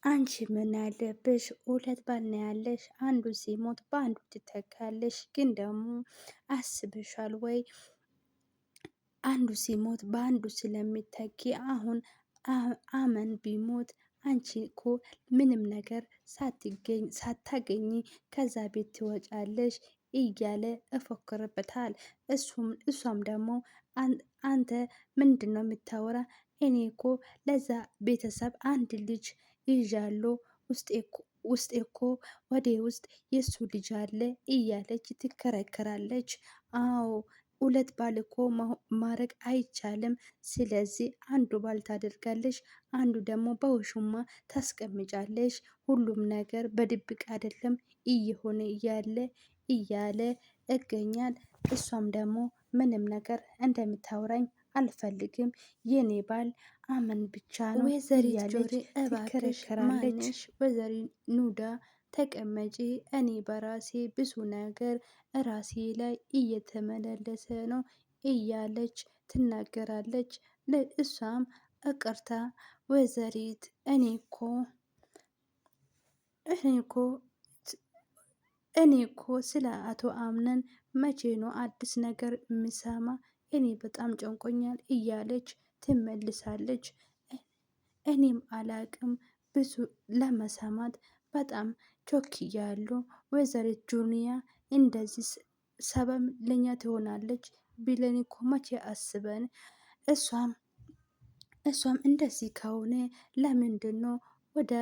አንቺ ምን አለብሽ? ሁለት ባል ነው ያለሽ። አንዱ ሲሞት በአንዱ ትተካለሽ። ግን ደግሞ አስበሻል ወይ? አንዱ ሲሞት በአንዱ ስለሚተኪ አሁን አመን ቢሞት አንቺ እኮ ምንም ነገር ሳታገኝ ከዛ ቤት ትወጫለሽ እያለ እፎክርበታል። እሷም ደግሞ አንተ ምንድን ነው የምታወራ? እኔ እኮ ለዛ ቤተሰብ አንድ ልጅ ይዣለሁ ውስጤ እኮ ወዴ ውስጥ የሱ ልጅ አለ እያለች ትከራከራለች። አዎ ሁለት ባል እኮ ማድረግ አይቻልም። ስለዚህ አንዱ ባል ታደርጋለሽ፣ አንዱ ደግሞ በውሽማ ታስቀምጫለሽ። ሁሉም ነገር በድብቅ አይደለም እየሆነ እያለ እገኛል። እሷም ደግሞ ምንም ነገር እንደምታወራኝ አልፈልግም። የኔ ባል አመን ብቻ ነው እያለች ትከራከራለች። ወይዘሪት ኑዳ ተቀመጪ፣ እኔ በራሴ ብዙ ነገር ራሴ ላይ እየተመላለሰ ነው እያለች ትናገራለች። ለእሷም እቅርታ ወይዘሪት እኔ እኮ ስለ አቶ አምነን መቼ ነው አዲስ ነገር የምሰማ? እኔ በጣም ጨንቆኛል እያለች ትመልሳለች። እኔም አላቅም ብዙ ለመሰማት በጣም ቾክያለሁ። ወይዘሪት ጁኒያ እንደዚህ ሰበብ ለኛ ትሆናለች ብለን እኮ መቼ አስበን። እሷም እንደዚህ ከሆነ ለምንድን ነው ወደ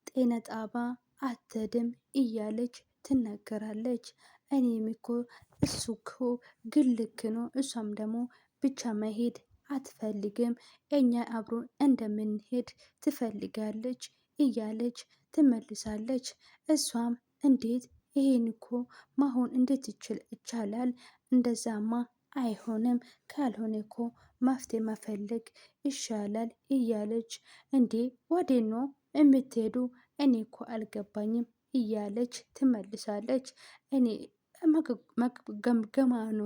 ጤና ጣባ አትሄድም እያለች ትናገራለች። እኔም እኮ እሱ እኮ ግን ልክ ነው። እሷም ደግሞ ብቻ መሄድ አትፈልግም፣ እኛ አብሮን እንደምንሄድ ትፈልጋለች እያለች ትመልሳለች። እሷም እንዴት ይሄን እኮ ማሆን እንዴት ይቻላል? እንደዛማ አይሆንም። ካልሆነ እኮ መፍትሄ መፈለግ ይሻላል እያለች እንዴ ወዴት ነው የምትሄዱ? እኔ እኮ አልገባኝም እያለች ትመልሳለች። እኔ ገምገማኗ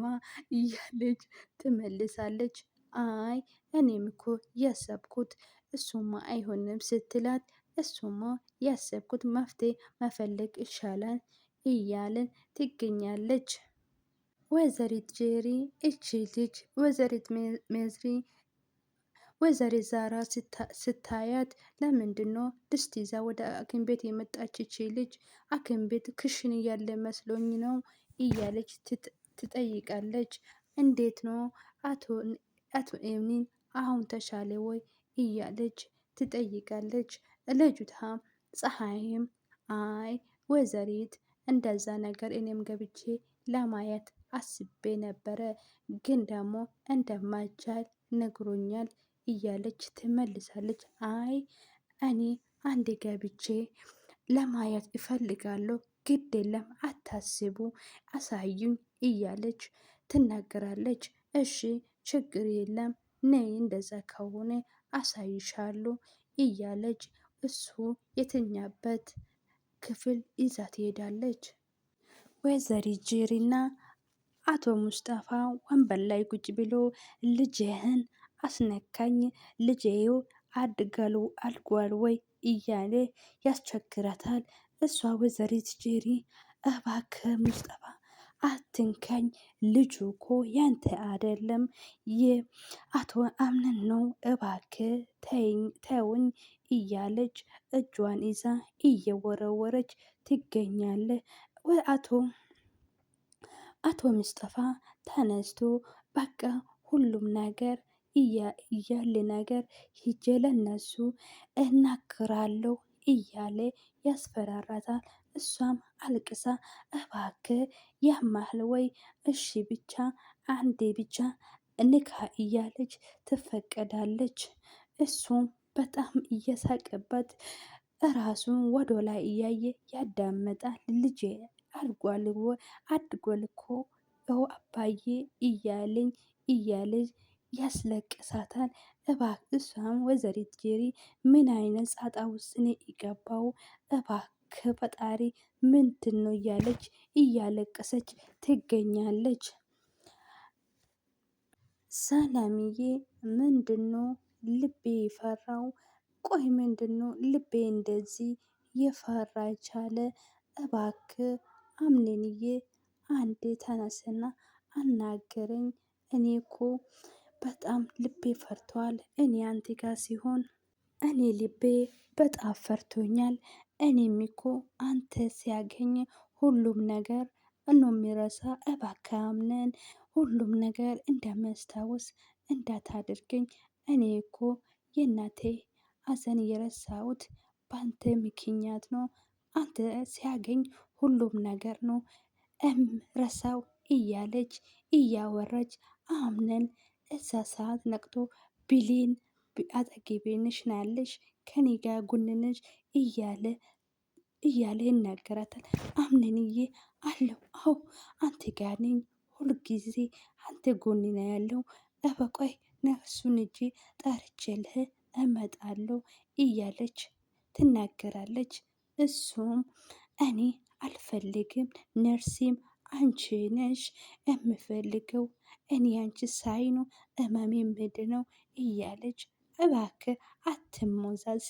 እያለች ትመልሳለች። አይ እኔም እኮ ያሰብኩት እሱማ አይሆንም ስትላት፣ እሱማ ያሰብኩት መፍትሄ መፈለግ ይሻላል እያለን ትገኛለች። ወይዘሪት ጄሪ እቺ ልጅ ወይዘሪት ሜዝሪ ወይዘሪት ዛራ ስታያት ለምንድን ነው ድስት ይዛ ወደ ሐኪም ቤት የመጣች? ይቺ ልጅ ሐኪም ቤት ክሽን እያለ መስሎኝ ነው እያለች ትጠይቃለች። እንዴት ነው አቶ ኤምኒን አሁን ተሻለ ወይ እያለች ትጠይቃለች። ልጅቷ ፀሐይም አይ ወይዘሪት እንደዛ ነገር እኔም ገብቼ ለማየት አስቤ ነበረ፣ ግን ደግሞ እንደማይቻል ነግሮኛል እያለች ትመልሳለች። አይ እኔ አንድ ገብቼ ለማየት እፈልጋለሁ፣ ግድ የለም አታስቡ፣ አሳዩኝ እያለች ትናገራለች። እሺ ችግር የለም ነይ፣ እንደዛ ከሆነ አሳይሻለሁ እያለች እሱ የተኛበት ክፍል ይዛ ትሄዳለች። ወይዘሪት ጄሪና አቶ ሙስጠፋ ወንበር ላይ ቁጭ ብሎ ልጅህን አስነካኝ፣ ልጄው አድጓል ወይ እያለ ያስቸግራታል። እሷ ወይዘሪት ጄሪ እባክህ ሙስጠፋ አትንካኝ፣ ልጁ እኮ ያንተ አይደለም የአቶ አምነን ነው፣ እባክህ ተውኝ እያለች እጇን ይዛ እየወረወረች ትገኛለ። አቶ ሙስጠፋ ተነስቶ በቃ ሁሉም ነገር እያለ ነገር ሂጄ ለነሱ እናግራለሁ እያለ ያስፈራራታል። እሷም አልቅሳ እባክህ ያማል ወይ? እሺ ብቻ አንዴ ብቻ ንካ እያለች ትፈቀዳለች። እሱም በጣም እየሳቀባት እራሱን ወደ ላይ እያየ ያዳመጣል። ልጄ አድጓል እኮ አባዬ እያለች ያስለቅሳታል። እሷም ወይዘሪት ጄሪ ምን አይነት ጣጣ ውስጥ ነው የገባው? እባክህ ፈጣሪ ምንድን ነው እያለች እያለቀሰች ትገኛለች። ሰላምዬ ምንድን ነው ልቤ የፈራው ቆይ ምንድን ነው ልቤ እንደዚህ የፈራ ቻለ? እባክህ አምኔንዬ አንዴ ተነስና አናገረኝ። እኔ እኮ በጣም ልቤ ፈርቷል። እኔ አንተ ጋር ሲሆን እኔ ልቤ በጣም ፈርቶኛል። እኔም እኮ አንተ ሲያገኝ ሁሉም ነገር ነው የሚረሳ። እባክህ አምነን ሁሉም ነገር እንደሚያስታውስ እንዳታደርገኝ። እኔ እኮ የእናቴ ሐዘን የረሳሁት በአንተ ምክንያት ነው። አንተ ሲያገኝ ሁሉም ነገር ነው ረሳው እያለች እያወራች አምነን እዛ ሰዓት ነቅቶ ብሌን አጠገቤ ነሽ ነው ያለሽ ከኔ ጋር ጎን ነሽ እያለ ይናገራታል። አምነንዬ አለው አዎ አንተ ጋር ነኝ፣ ሁልጊዜ አንተ ጎን ነው ያለው። እበቆይ ነፍሱን እጄ ጠርቼልህ እመጣለሁ እያለች ትናገራለች። እሱም እኔ አልፈልግም ነርሲም አንቺ ነሽ የምፈልገው፣ እኔ አንቺ ሳይ ነው እመሜ ምድነው እያለች እባክህ አትሞዛዝ፣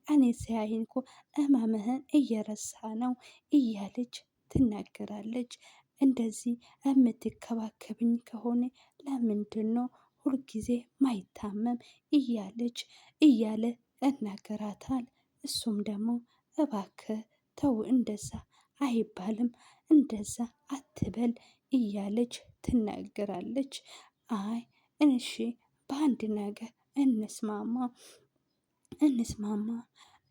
እኔ ሳይን እኮ እመምህን እየረሳ ነው እያለች ትናገራለች። እንደዚህ የምትከባከብኝ ከሆነ ለምንድን ነው ሁልጊዜ ማይታመም እያለች እያለ እናገራታል። እሱም ደግሞ እባክህ ተው እንደዛ አይባልም፣ እንደዛ አትበል እያለች ትናገራለች። አይ እሺ በአንድ ነገር እንስማማ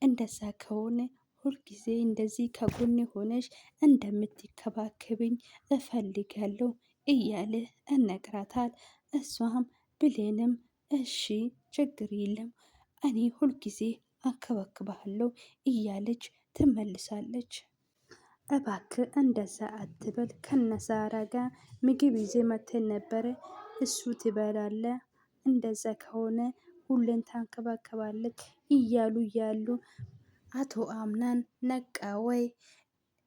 እንደዛ ከሆነ ሁልጊዜ እንደዚህ ከጎኔ ሆነሽ እንደምትከባከብኝ እፈልጋለሁ እያለ እነግራታል። እሷም ብሌንም እሺ ችግር የለም እኔ ሁልጊዜ አከባክባለሁ እያለች ትመልሳለች። እባክህ እንደዛ አትበል፣ ከነሳራ ጋር ምግብ ይዜ መተን ነበረ እሱ ትበላለ፣ እንደዛ ከሆነ ሁሌን ታንከባከባለች እያሉ አቶ አምናን ነቃ ወይ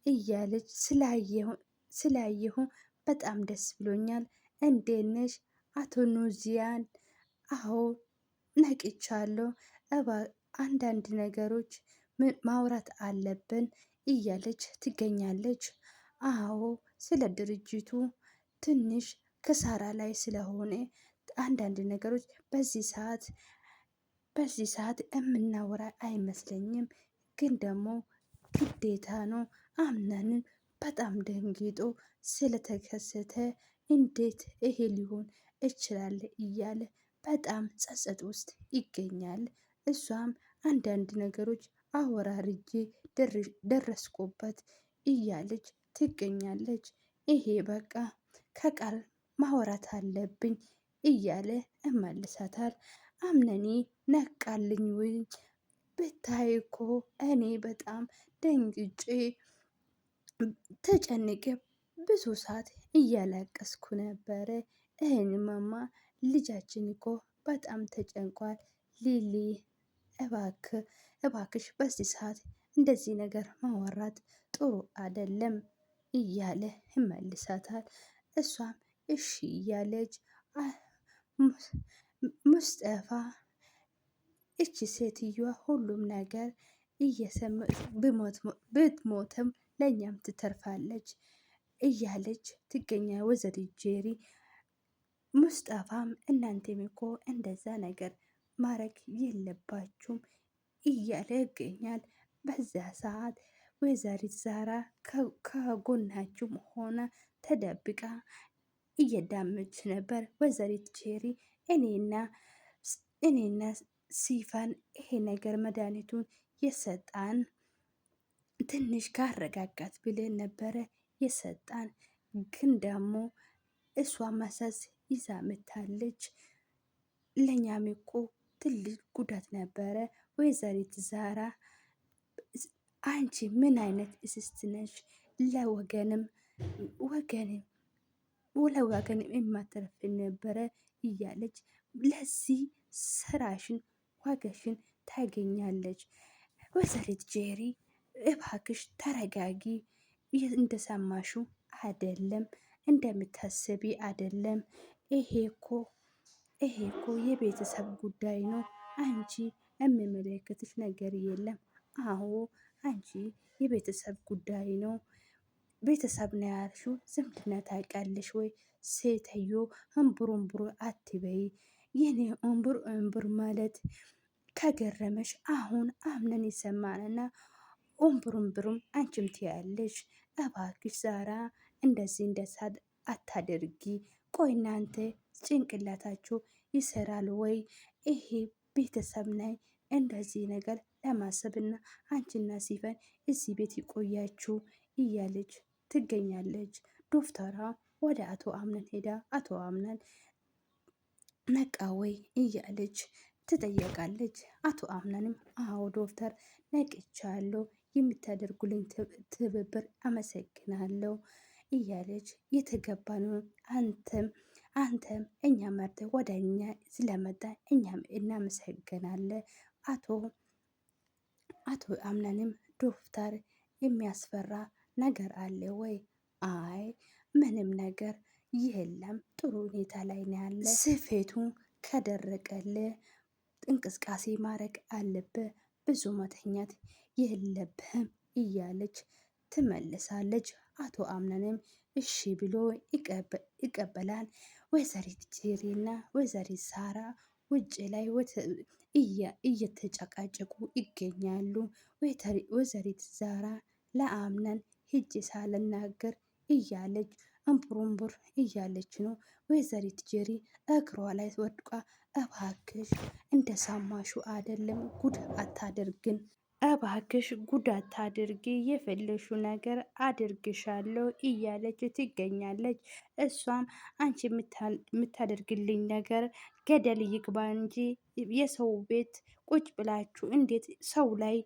እያለች ስላየሁ በጣም ደስ ብሎኛል። እንዴት ነሽ አቶ ኑዚያን? አዎ ነቅቻለሁ፣ አንዳንድ ነገሮች ማውራት አለብን እያለች ትገኛለች። አዎ ስለ ድርጅቱ ትንሽ ክሳራ ላይ ስለሆነ አንዳንድ ነገሮች በዚህ ሰዓት የምናወራ አይመስለኝም፣ ግን ደግሞ ግዴታ ነው። አምናንን በጣም ደንግጦ ስለተከሰተ እንዴት ይሄ ሊሆን ይችላል እያለ በጣም ጸጸት ውስጥ ይገኛል። እሷም አንዳንድ ነገሮች አወራርጄ ደረስኩበት እያለች ትገኛለች። ይሄ በቃ ከቃል ማውራት አለብኝ እያለ እመልሳታል። አምነኔ ነቃልኝ ወይ ብታይ እኮ እኔ በጣም ደንግጬ ተጨንቄ ብዙ ሰዓት እያለቀስኩ ነበረ። ይህንማማ ልጃችን እኮ በጣም ተጨንቋል። ሊሊ እባክሽ በዚህ ሰዓት እንደዚህ ነገር ማወራት ጥሩ አይደለም እያለ ይመልሳታል። እሷም እሺ እያለች ሙስጠፋ እቺ ሴትዮዋ ሁሉም ነገር ብትሞትም ለእኛም ትተርፋለች እያለች ትገኛ። ወይዘሪት ጄሪ ሙስጠፋም እናንተም እኮ እንደዛ ነገር ማድረግ የለባችሁም እያለ ይገኛል። በዛ ሰዓት ወይዘሪት ዛራ ከጎናችሁ ሆና ተደብቃ እየዳመች ነበር። ወይዘሪት ጄሪ እኔና ሲፋን ይሄ ነገር መድኃኒቱን የሰጣን ትንሽ ካረጋጋት ብለን ነበረ የሰጣን፣ ግን ደግሞ እሷ ማሳዝ ይዛ መታለች። ለእኛም እኮ ትልቅ ጉዳት ነበረ። ወይዘሪት ዛራ አንቺ ምን አይነት እስስት ነሽ? ለወገንም የማትረፍ ነበረ እያለች ለዚህ ስራሽን ዋጋሽን ታገኛለች። ወይዘሪት ጄሪ እባክሽ ተረጋጊ፣ እንደሰማሹ አይደለም፣ እንደምታስቢ አይደለም። ይሄ እኮ የቤተሰብ ጉዳይ ነው። አንቺ የሚመለከትሽ ነገር የለም። አዎ አንቺ የቤተሰብ ጉዳይ ነው። ቤተሰብ ነው ያልሽው ዝምድና ታውቂያለሽ ወይ? ሴትዮ እምቡር እምቡር አትበይ። የኔ እምቡር እምቡር ማለት ከገረመሽ አሁን አምነን የሰማንና እምቡር እምቡርም አንቺም ትያለሽ። እባክሽ ዛራ እንደዚህ እንደሳድ አታደርጊ። ቆይ እናንተ ጭንቅላታችሁ ይሰራል ወይ? ይሄ ቤተሰብ ላይ እንደዚህ ነገር ለማሰብና አንቺና ሲፈን እዚህ ቤት ይቆያችሁ እያለች ትገኛለች። ዶክተሯ ወደ አቶ አምነን ሄዳ አቶ አምነን ነቃ ወይ እያለች ትጠየቃለች። አቶ አምነንም አዎ ዶክተር ነቅቻለሁ፣ የምታደርጉልኝ ትብብር አመሰግናለሁ እያለች የተገባ ነው። አንተም እኛ መርተ ወደ እኛ ስለመጣ እኛም እናመሰግናለን። አቶ አምነንም ዶክተር የሚያስፈራ ነገር አለ ወይ? አይ ምንም ነገር የለም፣ ጥሩ ሁኔታ ላይ ነው ያለ። ስፌቱ ከደረቀል እንቅስቃሴ ማድረግ አለብህ፣ ብዙ መተኛት የለብህም እያለች ትመልሳለች። አቶ አምነንም እሺ ብሎ ይቀበላል። ወይዘሪት ጄሪና ወይዘሪት ሳራ ውጭ ላይ እየተጨቃጨቁ ይገኛሉ። ወይዘሪት ዛራ ለአምነን ሂጅ ሳልናገር እያለች እምቡር እያለች ነው። ወይዘሪት ጄሪ እግሯ ላይ ወድቋ እባክሽ እንደሰማሹ አይደለም፣ ጉድ አታደርግን፣ እባክሽ ጉድ አታድርጊ፣ የፈለሹ ነገር አድርግሻለሁ እያለች ትገኛለች። እሷም አንቺ የምታደርግልኝ ነገር ገደል ይግባ እንጂ የሰው ቤት ቁጭ ብላችሁ እንዴት ሰው ላይ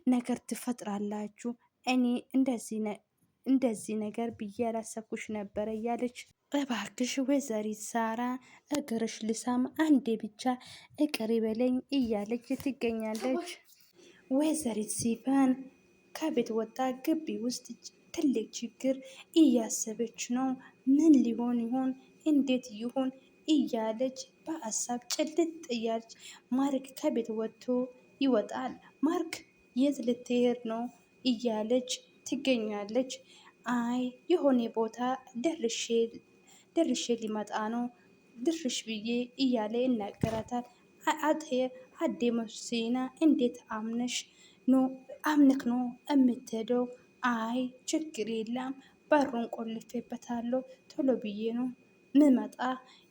ነገር ትፈጥራላችሁ? እኔ እንደዚህ ነገር ብዬ ያላሰብኩሽ ነበረ እያለች እባክሽ ወይዘሪት ሳራ እግርሽ ልሳም አንዴ ብቻ እቅር በለኝ እያለች ትገኛለች። ወይዘሪት ሲፈን ከቤት ወጣ ግቢ ውስጥ ትልቅ ችግር እያሰበች ነው። ምን ሊሆን ይሆን? እንዴት ይሆን እያለች በሀሳብ ጭልጥ እያለች ማርክ ከቤት ወጥቶ ይወጣል። ማርክ የት ልትሄድ ነው እያለች ትገኛለች። አይ የሆነ ቦታ ደርሼ ሊመጣ ነው ድርሽ ብዬ እያለ ይናገራታል። አዴ መስሲና እንዴት አምነክ ነው የምትሄደው? አይ ችግር የለም በሩን ቆልፌበታለሁ ቶሎ ብዬ ነው ምመጣ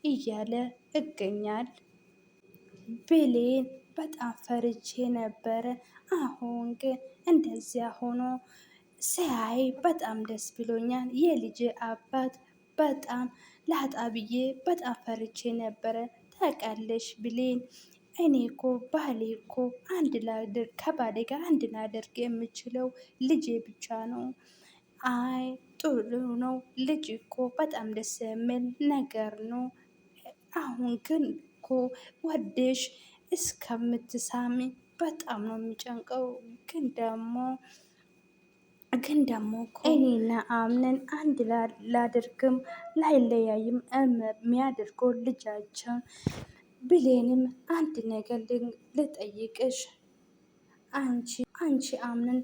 እያለ ይገኛል። ብሌን በጣም ፈርቼ ነበረ፣ አሁን ግን እንደዚያ ሆኖ ሲያይ በጣም ደስ ብሎኛል። የልጅ አባት በጣም ላጣ ብዬ በጣም ፈርቼ ነበረ። ታውቃለሽ ብሌን እኔ እኮ ባሌ እኮ ከባሌ ጋር አንድ ላደርግ የምችለው ልጄ ብቻ ነው። አይ ጥሩ ነው፣ ልጅ እኮ በጣም ደስ የሚል ነገር ነው። አሁን ግን እኮ ወደሽ እስከምትሳሚ በጣም ነው የሚጨንቀው። ግን ደግሞ እኔና አምነን አንድ ላደርግም ላይለያይም የሚያደርገው ልጃቸው። ብሌንም አንድ ነገር ልጠይቅሽ፣ አንቺ አምነን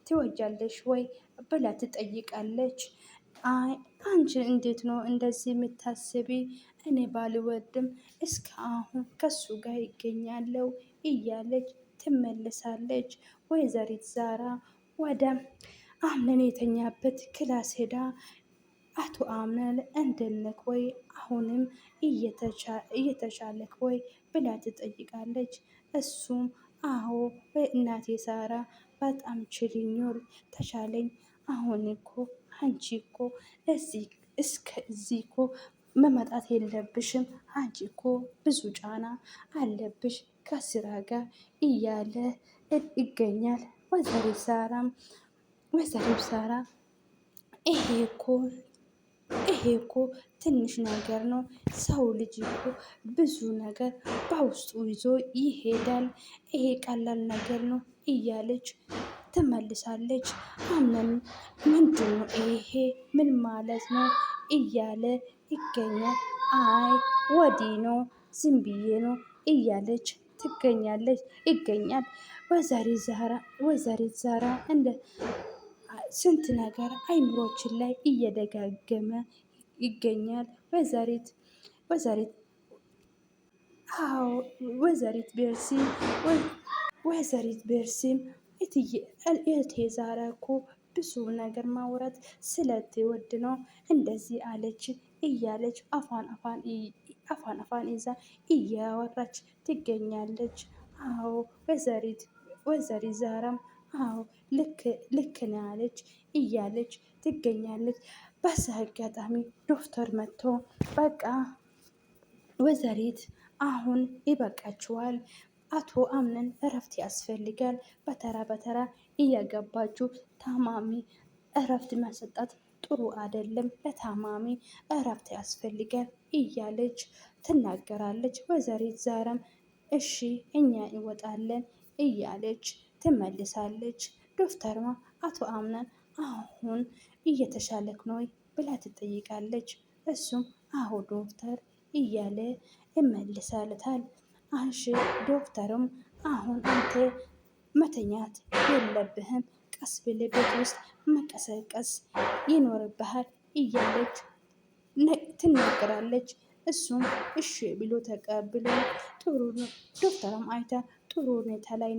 ትወጃለሽ ወይ ብላ ትጠይቃለች። አይ አንቺ እንዴት ነው እንደዚህ የምታስቢ? እኔ ባልወድም እስከ አሁን ከሱ ጋር ይገኛለው እያለች ትመልሳለች። ወይዘሪት ዛራ ወደ አምነን የተኛበት ክላስ ሄዳ አቶ አምነን እንደነክ ወይ አሁንም እየተሻለክ ወይ ብላ ትጠይቃለች። እሱም አዎ እናቴ ሳራ በጣም ችልኞል ተሻለኝ። አሁን እኮ አንቺ እኮ እስከዚህ እኮ መመጣት የለብሽም። አንቺ እኮ ብዙ ጫና አለብሽ ከስራ ጋር እያለ ይገኛል። ወይዘሪት ሳራ ይሄ እኮ ትንሽ ነገር ነው። ሰው ልጅ እኮ ብዙ ነገር በውስጡ ይዞ ይሄዳል። ይሄ ቀላል ነገር ነው እያለች ትመልሳለች። አምነን ምንድነው ይሄ ምን ማለት ነው እያለ ይገኛል። አይ ወዲህ ነው ዝም ብዬ ነው እያለች ትገኛለች ይገኛል። ወይዘሪት ዛራ እንደ ስንት ነገር አይምሮችን ላይ እየደጋገመ ይገኛል። ወይዘሪት አዎ ወይዘሪት ቤርሲም እህቴ ዛራ እኮ ብዙ ነገር ማውራት ስለትወድ ነው እንደዚህ አለች እያለች አፏን ይዛ እያወራች ትገኛለች። አዎ ወይዘሪት ዛራም አዎ ልክ ነው ያለች እያለች ትገኛለች። በዛ አጋጣሚ ዶክተር መጥቶ በቃ ወይዘሪት አሁን ይበቃችኋል፣ አቶ አምነን እረፍት ያስፈልጋል፣ በተራ በተራ እየገባችሁ ታማሚ እረፍት መሰጣት ጥሩ አይደለም፣ ለታማሚ እረፍት ያስፈልጋል እያለች ትናገራለች። ወይዘሪት ዛራም እሺ እኛ እንወጣለን እያለች ትመልሳለች። ዶክተሯ አቶ አምነን አሁን እየተሻለክ ነው ብላ ትጠይቃለች። እሱም አዎ ዶክተር እያለ ይመልሳልታል። እሺ ዶክተርም አሁን አንተ መተኛት የለብህም፣ ቀስ ብለህ ቤት ውስጥ መቀሰቀስ ይኖርብሃል እያለች ትናገራለች። እሱም እሺ ብሎ ተቀብሎ ጥሩ ነው ዶክተርም አይታ ጥሩ ሁኔታ ላይ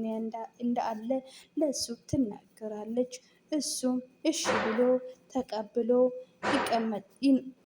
እንዳለ ለሱ ትናገራለች። እሱም እሺ ብሎ ተቀብሎ